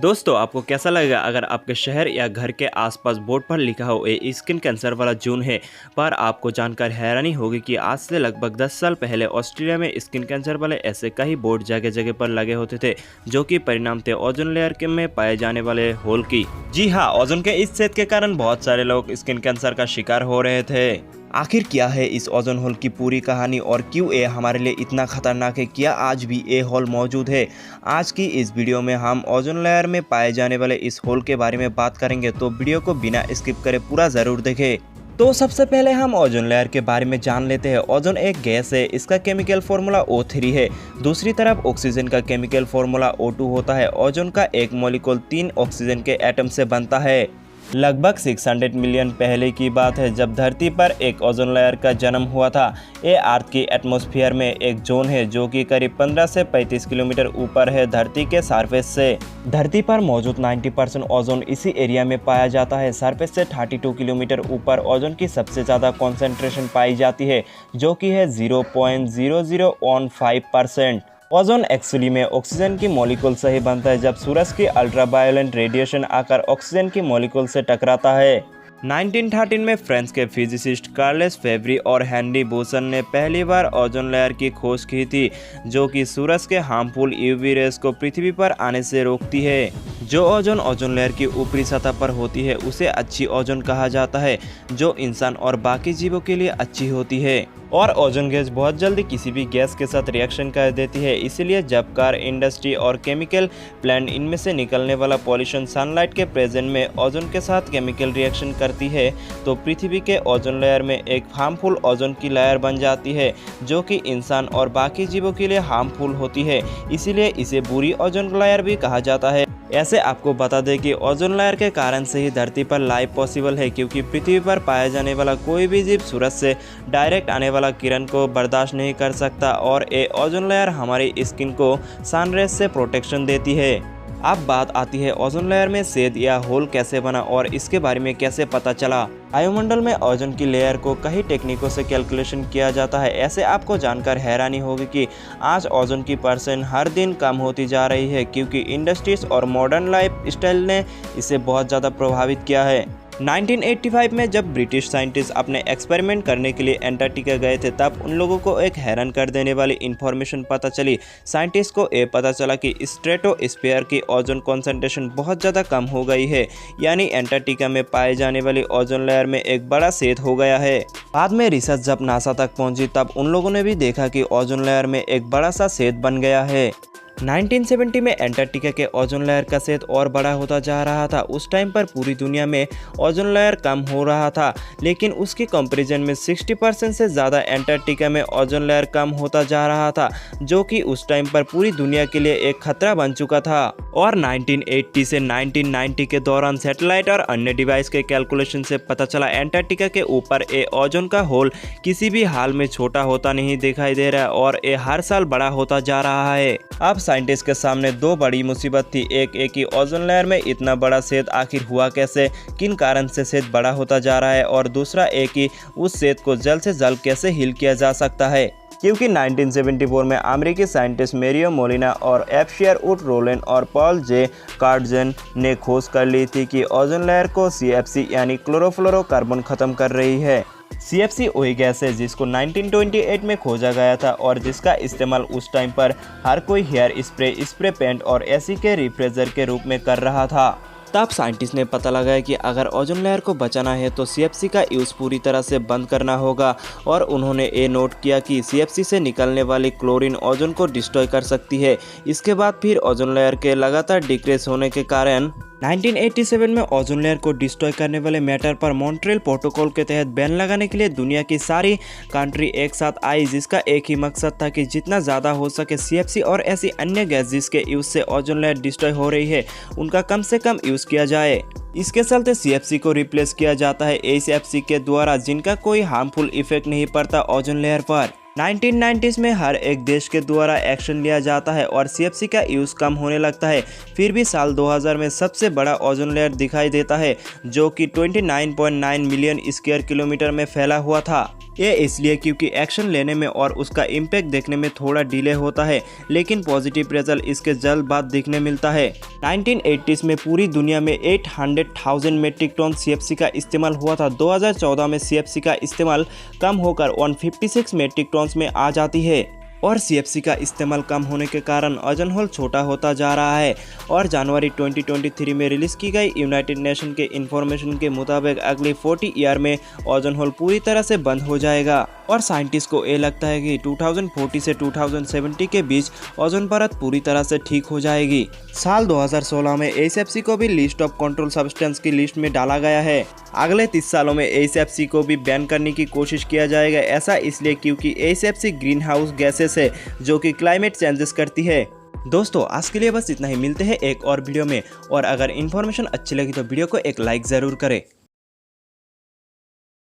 दोस्तों, आपको कैसा लगेगा अगर आपके शहर या घर के आसपास बोर्ड पर लिखा हो ये स्किन कैंसर वाला जोन है। पर आपको जानकर हैरानी होगी कि आज से लगभग 10 साल पहले ऑस्ट्रेलिया में स्किन कैंसर वाले ऐसे कई बोर्ड जगह जगह पर लगे होते थे, जो कि परिणाम थे ओजोन लेयर के में पाए जाने वाले होल की। जी हाँ, ओजोन के इस छेद के कारण बहुत सारे लोग स्किन कैंसर का शिकार हो रहे थे। आखिर क्या है इस ओजोन होल की पूरी कहानी और क्यों ये हमारे लिए इतना खतरनाक है? क्या आज भी ये होल मौजूद है? आज की इस वीडियो में हम ओजोन लेयर में पाए जाने वाले इस होल के बारे में बात करेंगे, तो वीडियो को बिना स्किप करे पूरा ज़रूर देखें। तो सबसे पहले हम ओजोन लेयर के बारे में जान लेते हैं। ओजोन एक गैस है, इसका केमिकल फार्मूला O3 है। दूसरी तरफ ऑक्सीजन का केमिकल फार्मूला O2 होता है। ओजोन का एक मॉलिक्यूल 3 ऑक्सीजन के एटम से बनता है। लगभग 600 मिलियन पहले की बात है जब धरती पर एक ओजोन लेयर का जन्म हुआ था। ये अर्थ की एटमॉस्फेयर में एक जोन है जो कि करीब 15 से 35 किलोमीटर ऊपर है धरती के सरफेस से। धरती पर मौजूद 90% ओजोन इसी एरिया में पाया जाता है। सरफेस से 32 किलोमीटर ऊपर ओजोन की सबसे ज़्यादा कॉन्सेंट्रेशन पाई जाती है, जो कि है 0.0015%। ओजोन एक्चुअली में ऑक्सीजन की मॉलिक्यूल से ही बनता है जब सूरज की अल्ट्रावायोलेट रेडिएशन आकर ऑक्सीजन की मॉलिक्यूल से टकराता है। 1913 में फ्रांस के फिजिसिस्ट कार्लेस फेब्री और हेनरी बोसन ने पहली बार ओजोन लेयर की खोज की थी, जो कि सूरज के हार्मफुल यूवी रेस को पृथ्वी पर आने से रोकती है। जो ओजोन लेयर की ऊपरी सतह पर होती है उसे अच्छी ओजोन कहा जाता है, जो इंसान और बाकी जीवों के लिए अच्छी होती है। और ओजोन गैस बहुत जल्दी किसी भी गैस के साथ रिएक्शन कर देती है, इसलिए जब कार, इंडस्ट्री और केमिकल प्लांट इनमें से निकलने वाला पॉल्यूशन सनलाइट के प्रेजेंट में ओजोन के साथ केमिकल रिएक्शन करती है, तो पृथ्वी के ओजोन लेयर में एक हार्मफुल ओजोन की लेयर बन जाती है, जो कि इंसान और बाकी जीवों के लिए हार्मफुल होती है। इसीलिए इसे बुरी ओजोन लेयर भी कहा जाता है। ऐसे आपको बता दें कि ओजोन लेयर के कारण से ही धरती पर लाइफ पॉसिबल है, क्योंकि पृथ्वी पर पाया जाने वाला कोई भी जीव सूरज से डायरेक्ट आने वाला किरण को बर्दाश्त नहीं कर सकता, और ये ओजोन लेयर हमारी स्किन को सनरेज से प्रोटेक्शन देती है। अब बात आती है ओजोन लेयर में छेद या होल कैसे बना और इसके बारे में कैसे पता चला। वायुमंडल में ओजोन की लेयर को कई टेक्निकों से कैलकुलेशन किया जाता है। ऐसे आपको जानकर हैरानी होगी कि आज ओजोन की परसेंट हर दिन कम होती जा रही है, क्योंकि इंडस्ट्रीज और मॉडर्न लाइफ स्टाइल ने इसे बहुत ज़्यादा प्रभावित किया है। 1985 में जब ब्रिटिश साइंटिस्ट अपने एक्सपेरिमेंट करने के लिए एंटार्क्टिका गए थे, तब उन लोगों को एक हैरान कर देने वाली इंफॉर्मेशन पता चली। साइंटिस्ट को ये पता चला कि स्ट्रेटोस्फीयर की ओजोन कंसंट्रेशन बहुत ज़्यादा कम हो गई है, यानी एंटार्क्टिका में पाए जाने वाली ओजोन लेयर में एक बड़ा छेद हो गया है। बाद में रिसर्च जब नासा तक पहुंची, तब उन लोगों ने भी देखा कि ओजोन लेयर में एक बड़ा सा छेद बन गया है। 1970 में एंटार्क्टिका के ओजोन लेयर का छेद और बड़ा होता जा रहा था। उस टाइम पर पूरी दुनिया में ओजोन लेयर कम हो रहा था, लेकिन उसके कंपैरिजन में 60% से ज़्यादा एंटार्क्टिका में ओजोन लेयर कम होता जा रहा था, जो कि उस टाइम पर पूरी दुनिया के लिए एक खतरा बन चुका था। और 1980 से 1990 के दौरान सैटेलाइट और अन्य डिवाइस के कैलकुलेशन से पता चला एंटार्क्टिका के ऊपर ये ओजोन का होल किसी भी हाल में छोटा होता नहीं दिखाई दे रहा, और ये हर साल बड़ा होता जा रहा है। अब साइंटिस्ट के सामने दो बड़ी मुसीबत थी। एक कि ओजोन लेयर में इतना बड़ा छेद आखिर हुआ कैसे, किन कारण से छेद बड़ा होता जा रहा है, और दूसरा कि उस छेद को जल्द से जल्द कैसे हील किया जा सकता है। क्योंकि 1974 में अमेरिकी साइंटिस्ट मैरियो मोलिना और एफ वुड रोलेन और पॉल जे कार्डजन ने खोज कर ली थी कि ओजोन लेयर को CFC यानी क्लोरोफ्लोरोकार्बन खत्म कर रही है। CFC वही गैस है जिसको 1928 में खोजा गया था, और जिसका इस्तेमाल उस टाइम पर हर कोई हेयर स्प्रे पेंट और AC के रिफ्रेजर के रूप में कर रहा था। तब साइंटिस्ट ने पता लगाया कि अगर ओजोन लेयर को बचाना है तो CFC का यूज़ पूरी तरह से बंद करना होगा, और उन्होंने ये नोट किया कि CFC से निकलने वाली क्लोरीन ओजोन को डिस्ट्रॉय कर सकती है। इसके बाद फिर ओजोन लेयर के लगातार डिक्रीज होने के कारण 1987 में ओजोन लेयर को डिस्ट्रॉय करने वाले मैटर पर मॉन्ट्रियल प्रोटोकॉल के तहत बैन लगाने के लिए दुनिया की सारी कंट्री एक साथ आई, जिसका एक ही मकसद था कि जितना ज़्यादा हो सके CFC और ऐसी अन्य गैस जिसके यूज़ से ओजोन लेयर डिस्ट्रॉय हो रही है उनका कम से कम यूज़ किया जाए। इसके चलते CFC को रिप्लेस किया जाता है HFC के द्वारा, जिनका कोई हार्मफुल इफेक्ट नहीं पड़ता ओजोन लेयर पर। 1990s में हर एक देश के द्वारा एक्शन लिया जाता है और CFC का यूज़ कम होने लगता है। फिर भी साल 2000 में सबसे बड़ा ओजोन लेयर दिखाई देता है, जो कि 29.9 मिलियन स्क्वायर किलोमीटर में फैला हुआ था। ये इसलिए क्योंकि एक्शन लेने में और उसका इम्पैक्ट देखने में थोड़ा डिले होता है, लेकिन पॉजिटिव रिजल्ट इसके जल्द बाद दिखने मिलता है। 1980s में पूरी दुनिया में 800,000 मेट्रिक टन CFC का इस्तेमाल हुआ था। 2014 में CFC का इस्तेमाल कम होकर 156 मेट्रिक टन में आ जाती है और CFC का इस्तेमाल कम होने के कारण ओजोन होल छोटा होता जा रहा है। और जनवरी 2023 में रिलीज की गई यूनाइटेड नेशन के इंफॉर्मेशन के मुताबिक अगले 40 ईयर में ओजोन होल पूरी तरह से बंद हो जाएगा। और साइंटिस्ट को ये लगता है कि 2040 से 2070 के बीच ओजोन परत पूरी तरह से ठीक हो जाएगी। साल 2016 में HFC को भी लिस्ट ऑफ कंट्रोल सब्सटेंस की लिस्ट में डाला गया है। अगले 30 सालों में HFC को भी बैन करने की कोशिश किया जाएगा। ऐसा इसलिए क्योंकि HFC ग्रीन हाउस गैसेस है जो कि क्लाइमेट चेंजेस करती है। दोस्तों आज के लिए बस इतना ही, मिलते हैं एक और वीडियो में। और अगर इन्फॉर्मेशन अच्छी लगी तो वीडियो को एक लाइक ज़रूर करें।